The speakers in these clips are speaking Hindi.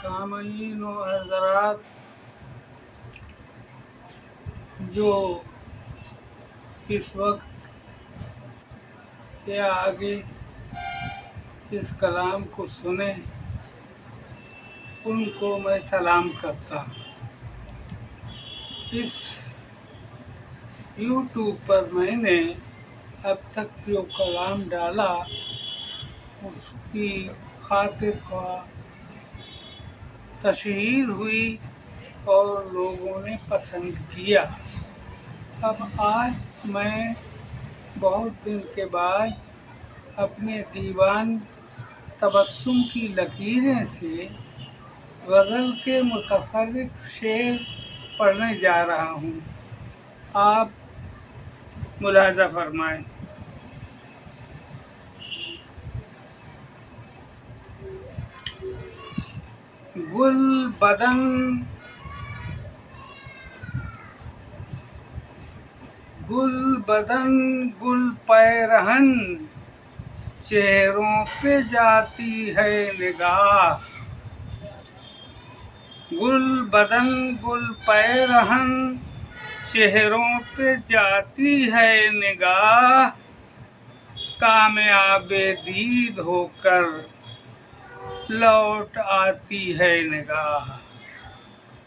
सामईन व हज़रात, जो इस वक्त या आगे इस कलाम को सुने, उनको मैं सलाम करता हूँ। इस YouTube पर मैंने अब तक जो कलाम डाला, उसकी खातिर का तशहीर हुई और लोगों ने पसंद किया। अब आज मैं बहुत दिन के बाद अपने दीवान तबस्सुम की लकीरें से गज़ल के मुतफ़र्रिक़ शेर पढ़ने जा रहा हूँ। आप मुलाज़ा फरमाएं। गुल बदन गुल पैरहन, चेहरों पे जाती है निगाह। गुल बदन गुल पैरहन, चेहरों पे जाती है निगाह। कामयाबे दीद होकर लौट आती है निगाह।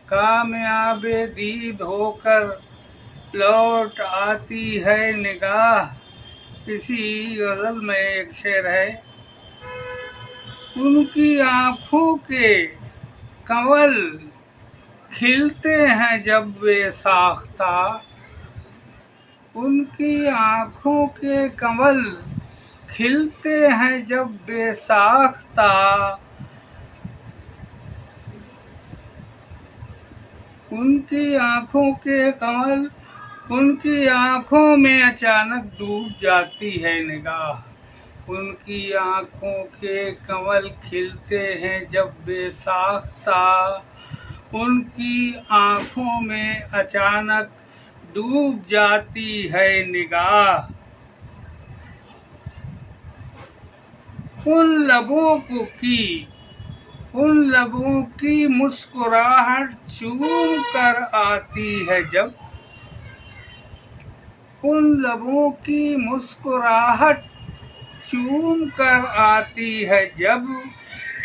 कामयाबे दीद होकर लौट आती है निगाह। इसी गज़ल में एक शेर है। उनकी आँखों के कंवल खिलते हैं जब बेसाख्ता। उनकी आँखों के कंवल खिलते हैं जब बेसाख्ता। उनकी आँखों के कंवल, उनकी आँखों में अचानक डूब जाती है निगाह। उनकी आँखों के कंवल खिलते हैं जब बेसाख्ता। उनकी आँखों में अचानक डूब जाती है निगाह। उन लबों की मुस्कुराहट चूम कर आती है जब। उन लबों की मुस्कुराहट चूम कर आती है जब।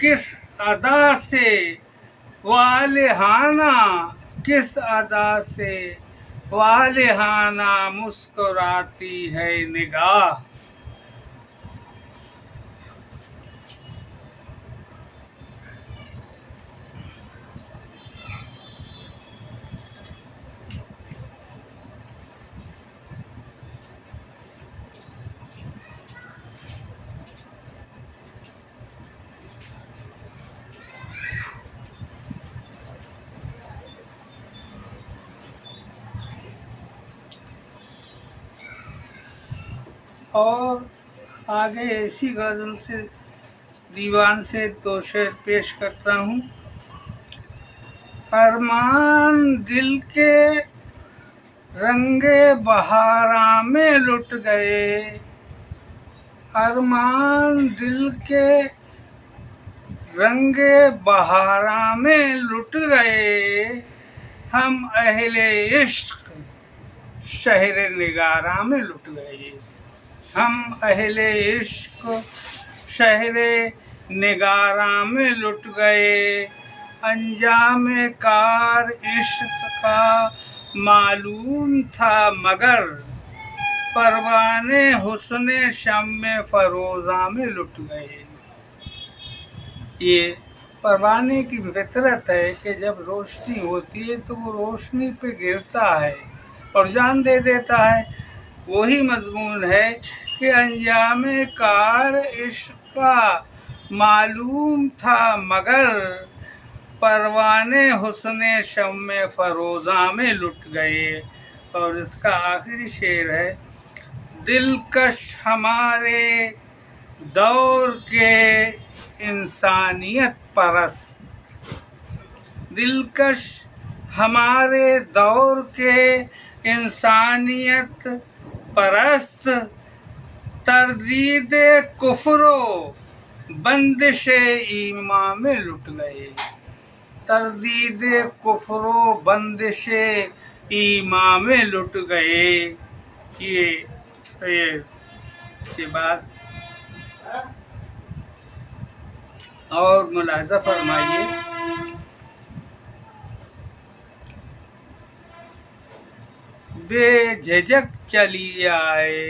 किस अदा से वालिहाना, किस अदा से वालिहाना मुस्कुराती है निगाह। और आगे इसी गज़ल से दीवान से दो शेर पेश करता हूँ। अरमान दिल के रंगे बहारा में लुट गए। अरमान दिल के रंगे बहारा में लुट गए। हम अहले इश्क शहर निगारा में लुट गए। हम अहले इश्क शहर निगारा में लुट गए। अंजाम कार इश्क का मालूम था मगर परवाने हुस्ने शम्मे फरोज़ा में लुट गए। ये परवाने की फितरत है कि जब रोशनी होती है तो वो रोशनी पे गिरता है और जान दे देता है। वही मजमून है कि अंजाम कार इश्क का मालूम था मगर परवाने हुस्ने शम्मे फरोज़ा में लुट गए। और इसका आखिरी शेर है। दिलकश हमारे दौर के इंसानियत परस्त, दिलकश हमारे दौर के इंसानियत परस्त। तरदीद कुफ्रो बंदिश ईमान में लुट गए। तरदीदे कुफ्रो बंदिशे ईमान में लुट गए। ये के बाद और मुलाजा फरमाइए। बेझिझक चली आए,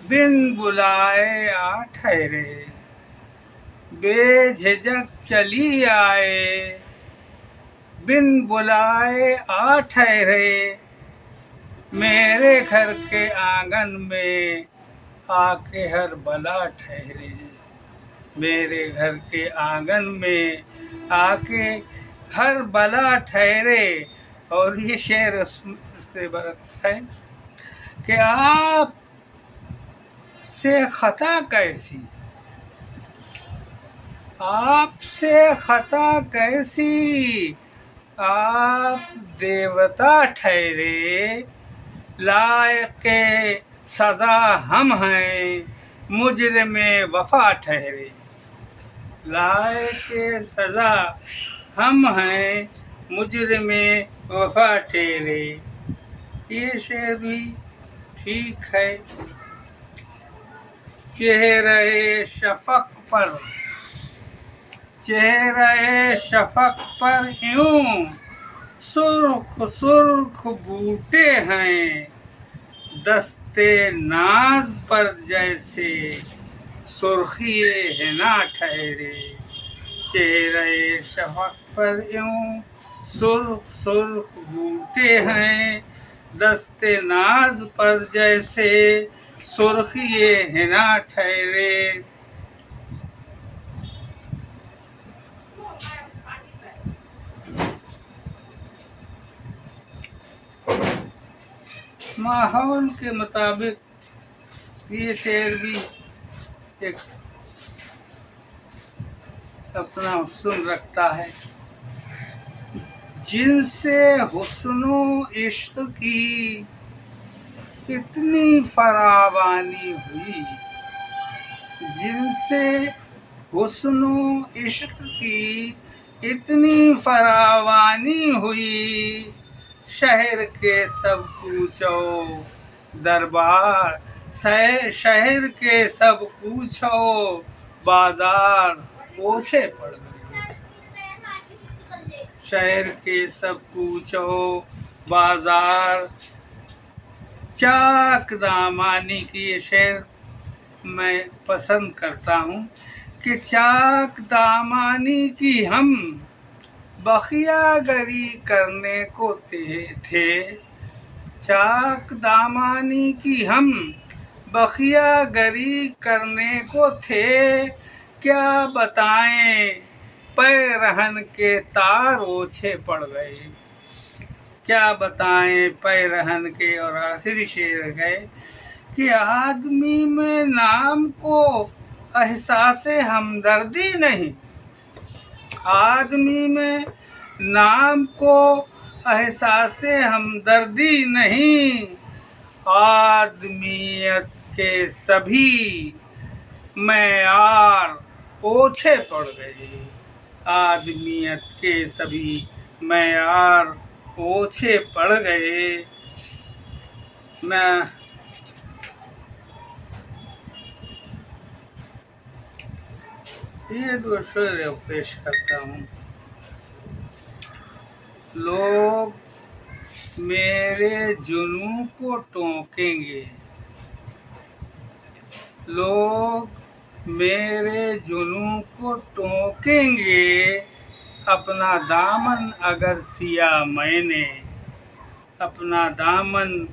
बिन बुलाए आ ठहरे। बेझिझक चली आए, बिन बुलाए आ ठहरे। मेरे घर के आंगन में आके हर बला ठहरे। मेरे घर के आंगन में आके हर बला ठहरे। और ये शेर उससे बरक्स है कि आप से खता कैसी, आपसे खता कैसी, आप देवता ठहरे। लायक सजा हम हैं, मुजरिम वफा ठहरे। लायक सजा हम हैं, मुजरिम वफा ठहरे। ये शेर भी ठीक है। चेहरे शफक पर, चेहरे शफक पर यूं सुर्ख सुर्ख बूटे हैं। दस्ते नाज पर जैसे सुर्खिए हिना ठहरे। चेहरे शफक पर यूं सुर्ख सुर्ख बूटे हैं। दस्ते नाज पर जैसे सुर्खिए हिना ठहरे। माहौल के मुताबिक ये शेर भी एक अपना हुस्न रखता है। जिनसे हुस्नो इश्क की इतनी फरावानी हुई, जिनसे हुस्नो इश्क की इतनी फरावानी हुई। शहर के सब पूछो दरबार, शहर के सब पूछो बाजार ओछे पड़ गए। शहर के सब पूछो बाजार। चाक दामानी की ये शेर मैं पसंद करता हूँ कि चाक दामानी की हम बखियागरी करने को थे। चाक दामानी की हम बखियागरी करने को थे। क्या बताएं पैरहन के तार ओछे पड़ गए। क्या बताएं पैरहन के। और आखिरी शेर है कि आदमी में नाम को एहसासे हमदर्दी नहीं। आदमी में नाम को एहसासे हमदर्दी नहीं। आदमियत के सभी मैयार ओछे पड़ गए। आदमियत के सभी मैयार ओछे पड़ गए। मैं ये दो शेर पेश करता हूँ। लोग मेरे जुनून को टोकेंगे, लोग मेरे जुनून को टोकेंगे। अपना दामन अगर सिया मैंने, अपना दामन।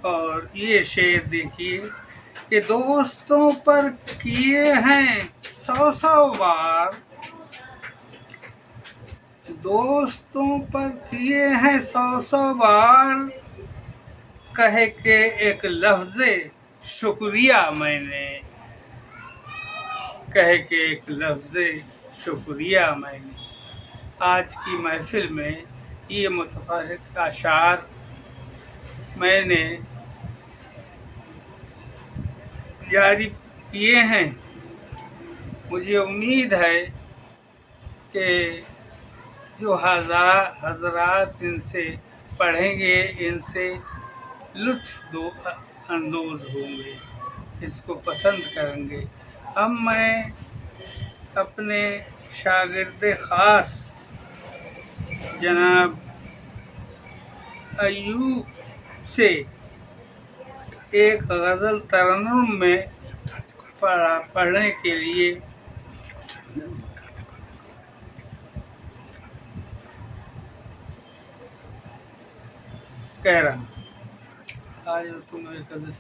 और ये शेर देखिए कि दोस्तों पर किए हैं 100 बार, दोस्तों पर किए हैं 100 बार। कहे के एक लफ्ज़े शुक्रिया मैंने, कहे के एक लफ्ज़े शुक्रिया मैंने। आज की महफिल में ये मुतफ़र्रिक़ अशार मैंने जारी किए हैं। मुझे उम्मीद है कि जो हजरात इनसे पढ़ेंगे, इनसे लुत्फ़ अंदोज़ होंगे, इसको पसंद करेंगे। अब मैं अपने शागिर्द ख़ास जनाब अय्यूब से एक गज़ल तरन्नुम में पढ़ने के लिए कह रहा हूँ। आज तुम्हें गज़ल